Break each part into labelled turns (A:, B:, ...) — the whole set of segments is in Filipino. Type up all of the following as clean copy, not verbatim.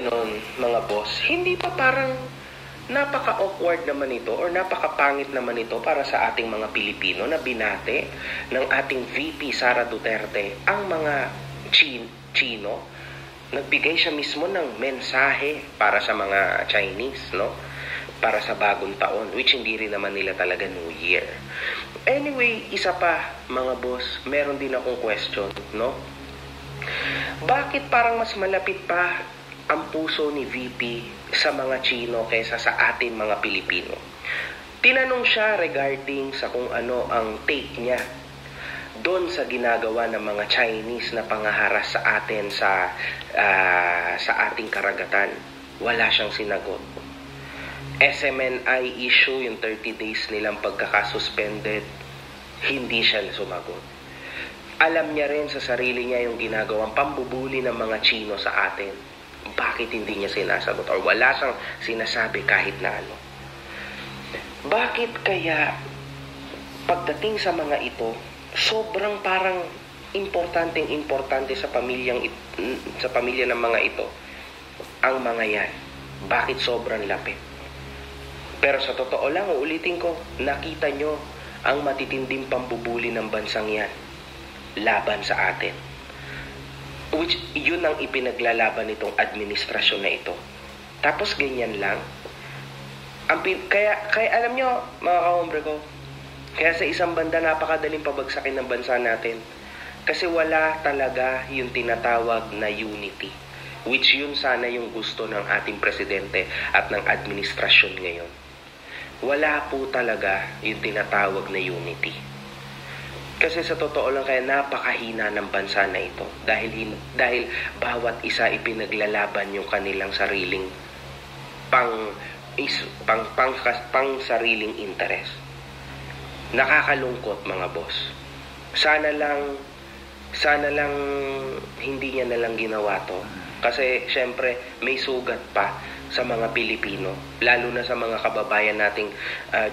A: ganon, mga boss, hindi pa parang napaka-awkward naman ito or napaka-pangit naman ito para sa ating mga Pilipino na binate ng ating VP Sara Duterte ang mga Chino. Nagbigay siya mismo ng mensahe para sa mga Chinese, no? Para sa bagong taon, which hindi rin naman nila talaga New Year. Anyway, isa pa, mga boss, meron din akong question, no? Bakit parang mas malapit pa ang puso ni VP sa mga Chino kaysa sa atin mga Pilipino? Tinanong siya regarding sa kung ano ang take niya doon sa ginagawa ng mga Chinese na pangaharas sa atin sa ating karagatan. Wala siyang sinagot. SMNI issue, yung 30 days nilang pagkakasuspended, hindi siya sumagot. Alam niya rin sa sarili niya yung ginagawang pambubuli ng mga Chino sa atin. Bakit hindi niya sinasagot? Or wala siyang sinasabi kahit na ano? Bakit kaya pagdating sa mga ito, sobrang parang importante sa pamilya ng mga ito ang mga yan? Bakit sobrang lapit? Pero sa totoo lang, uulitin ko, nakita nyo ang matitinding pambubuli ng bansang yan laban sa atin. Which, yun ang ipinaglalaban nitong administrasyon na ito. Tapos ganyan lang. Kaya alam nyo, mga kahombre ko, kaya sa isang banda napakadaling pabagsakin ng bansa natin. Kasi wala talaga yung tinatawag na unity. Which yun sana yung gusto ng ating presidente at ng administrasyon ngayon. Wala po talaga yung tinatawag na unity. Kasi sa totoo lang kaya napakahina ng bansa na ito dahil bawat isa ipinaglalaban yung kanilang sariling pang sariling interes. Nakakalungkot, mga boss. Sana lang hindi niya nalang ginawa to. Kasi syempre may sugat pa sa mga Pilipino, lalo na sa mga kababayan nating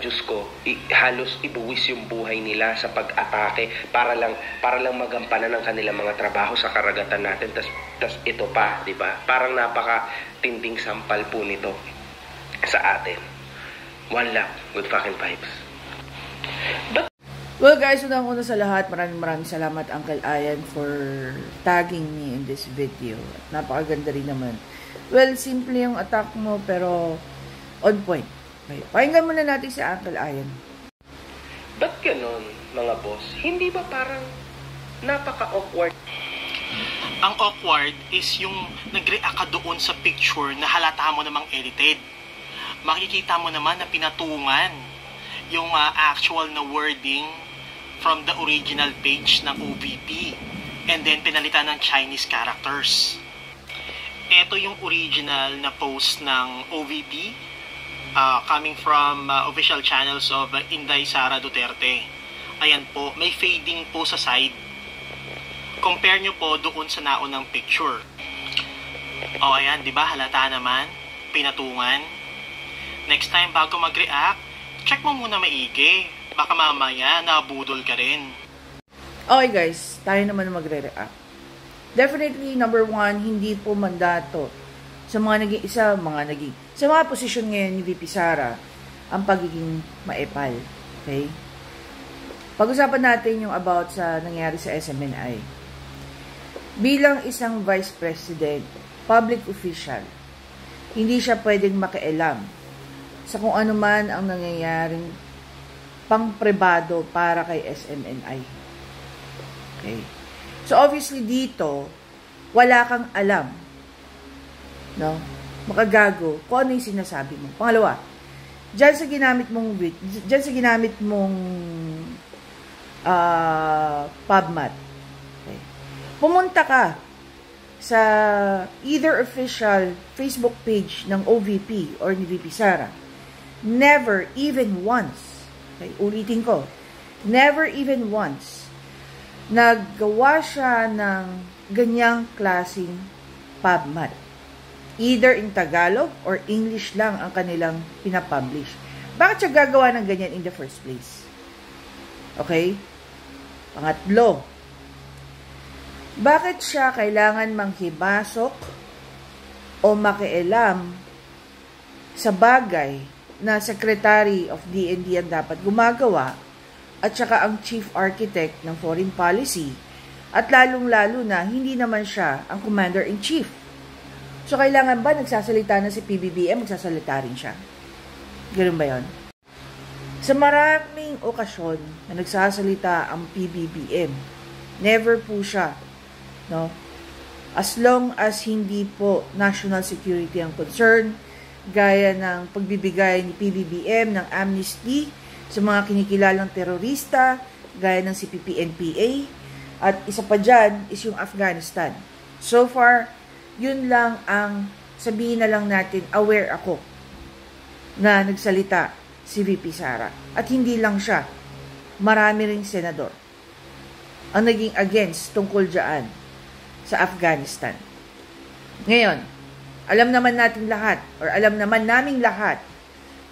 A: Diyos ko, halos ibuwis yung buhay nila sa pag-atake para lang magampanan ng kanilang mga trabaho sa karagatan natin. Tas ito pa, di ba? Parang napaka-tinding sampal po nito sa atin. One love, good fucking vibes.
B: Well guys, unang-una sa lahat, maraming salamat Uncle Ayan for tagging me in this video. Napakaganda rin naman. Well, simple yung attack mo pero on point. Okay. Pakinggan muna natin si Uncle Ayan.
A: Ba't ganon, mga boss? Hindi ba parang napaka-awkward?
C: Ang awkward is yung nag-react ka doon sa picture na halata mo namang edited. Makikita mo naman na pinatungan yung actual na wording from the original page ng OVP and then pinalitan ng Chinese characters. Ito yung original na post ng OVP coming from official channels of Inday Sara Duterte. Ayan po, may fading po sa side. Compare nyo po doon sa naunang picture. O ayan, di ba halata naman, pinatungan. Next time bago mag-react, check mo muna maigi. Baka mamaya nabudol ka rin.
B: Okay guys, tayo naman magre-react. Definitely, number one, hindi po mandato sa mga posisyon ngayon ni VP Sara ang pagiging maepal. Okay? Pag-usapan natin yung about sa nangyari sa SMNI. Bilang isang Vice President, public official, hindi siya pwedeng makialam sa kung ano man ang nangyayaring pang-pribado para kay SMNI. Okay? So, obviously, dito, wala kang alam. No? Makagago kung ano yung sinasabi mo. Pangalawa, dyan sa ginamit mong PubMat. Okay. Pumunta ka sa either official Facebook page ng OVP or ni VP Sara. Never even once, okay, ulitin ko, never even once naggawa siya ng ganyang klaseng PubMat. Either in Tagalog or English lang ang kanilang pinapublish. Bakit siya gagawa ng ganyan in the first place? Okay? Pangatlo, bakit siya kailangan manghibasok o makialam sa bagay na Secretary of DND ang dapat gumagawa at saka ang Chief Architect ng Foreign Policy at lalong-lalo na hindi naman siya ang Commander-in-Chief. So, kailangan ba nagsasalita na si PBBM, magsasalita rin siya? Ganun ba yun? Sa maraming okasyon na nagsasalita ang PBBM, never po siya, no? As long as hindi po national security ang concern, gaya ng pagbibigay ni PBBM ng amnesty sa mga kinikilalang terorista, gaya ng CPP-NPA, at isa pa dyan is yung Afghanistan. So far, yun lang ang sabihin na lang natin, aware ako na nagsalita si VP Sara. At hindi lang siya, marami ring senador ang naging against tungkol dyan sa Afghanistan. Ngayon, alam naman natin lahat, or alam naman naming lahat,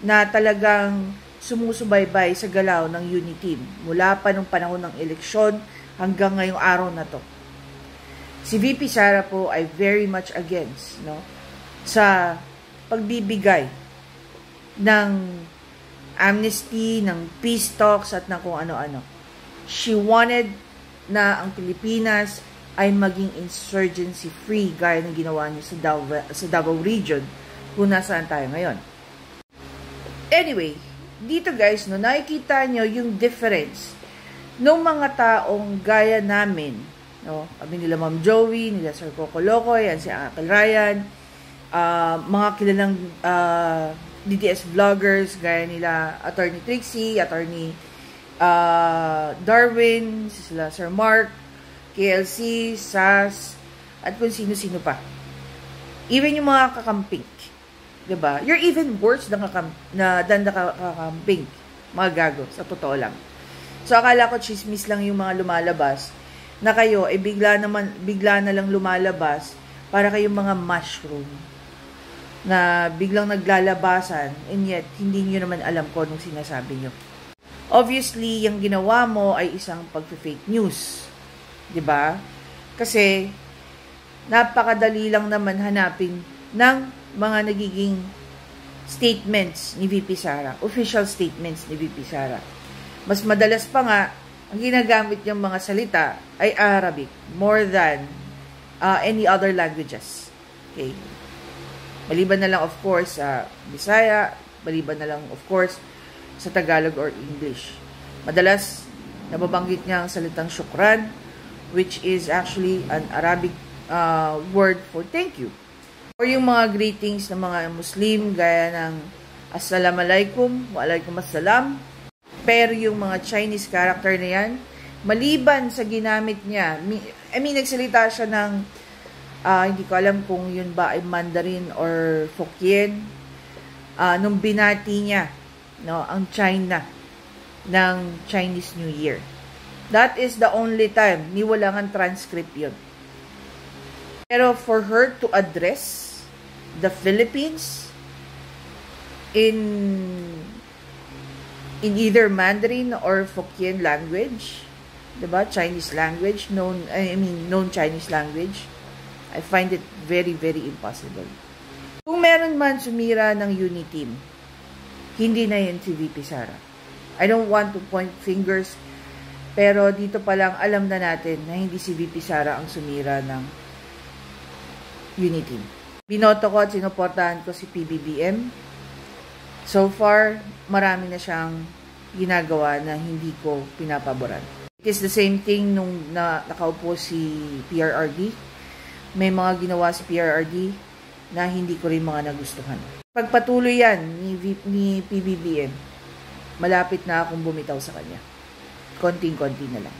B: na talagang sumusubaybay sa galaw ng UNITEAM mula pa nung panahon ng eleksyon hanggang ngayong araw na to. Si VP Sara po ay very much against, no, sa pagbibigay ng amnesty, ng peace talks at ng kung ano-ano. She wanted na ang Pilipinas ay maging insurgency-free gaya ng ginawa niya sa Davao region kung nasaan tayo ngayon. Anyway, dito guys, no, nakikita nyo yung difference ng mga taong gaya namin, no? Kami nila Ma'am Joey, nila Sir Coco Locoy, yan si Uncle Ryan, mga kilalang DDS vloggers, gaya nila Attorney Trixie, Attorney Darwin, sila Sir Mark, KLC, SAS, at kung sino-sino pa. Even yung mga kakamping, diba? You're even worse than kakamping, mga gago, sa totoo lang. So, akala ko chismis lang yung mga lumalabas, na kayo, bigla na lang lumalabas, para kayong mga mushroom, na biglang naglalabasan, and yet, hindi nyo naman alam ko anong sinasabi nyo. Obviously, yung ginawa mo ay isang pag-fake news. Diba? Kasi, napakadali lang naman hanapin ng mga nagiging statements ni VP Sara. Official statements ni VP Sara. Mas madalas pa nga, ang ginagamit niyang mga salita ay Arabic. More than any other languages. Okay? Maliban na lang, of course, sa Bisaya. Maliban na lang, of course, sa Tagalog or English. Madalas, nababanggit niya ang salitang syukran, which is actually an Arabic word for thank you. Or yung mga greetings ng mga Muslim, gaya ng Assalamualaikum, Waalaikum Assalam. Pero yung mga Chinese character na yan, maliban sa ginamit niya, nagsalita siya ng, hindi ko alam kung yun ba ay Mandarin or Hokkien, nung binati niya, no, ang China ng Chinese New Year. That is the only time ni walang transcript yun. Pero for her to address the Philippines in either Mandarin or Hokkien language, diba? Chinese language, known Chinese language, I find it very, very impossible. Kung meron man sumira ng UNITEAM, hindi na yun si VP Sara. I don't want to point fingers, pero dito pa lang alam na natin na hindi si VP Sara ang sumira ng UNITEAM. Binoto ko at sinuportahan ko si PBBM. So far, marami na siyang ginagawa na hindi ko pinapaboran. It is the same thing nung nakaupo si PRRD. May mga ginawa si PRRD na hindi ko rin mga nagustuhan. Pagpatuloy yan ni PBBM, malapit na akong bumitaw sa kanya. Konting-konti na lang.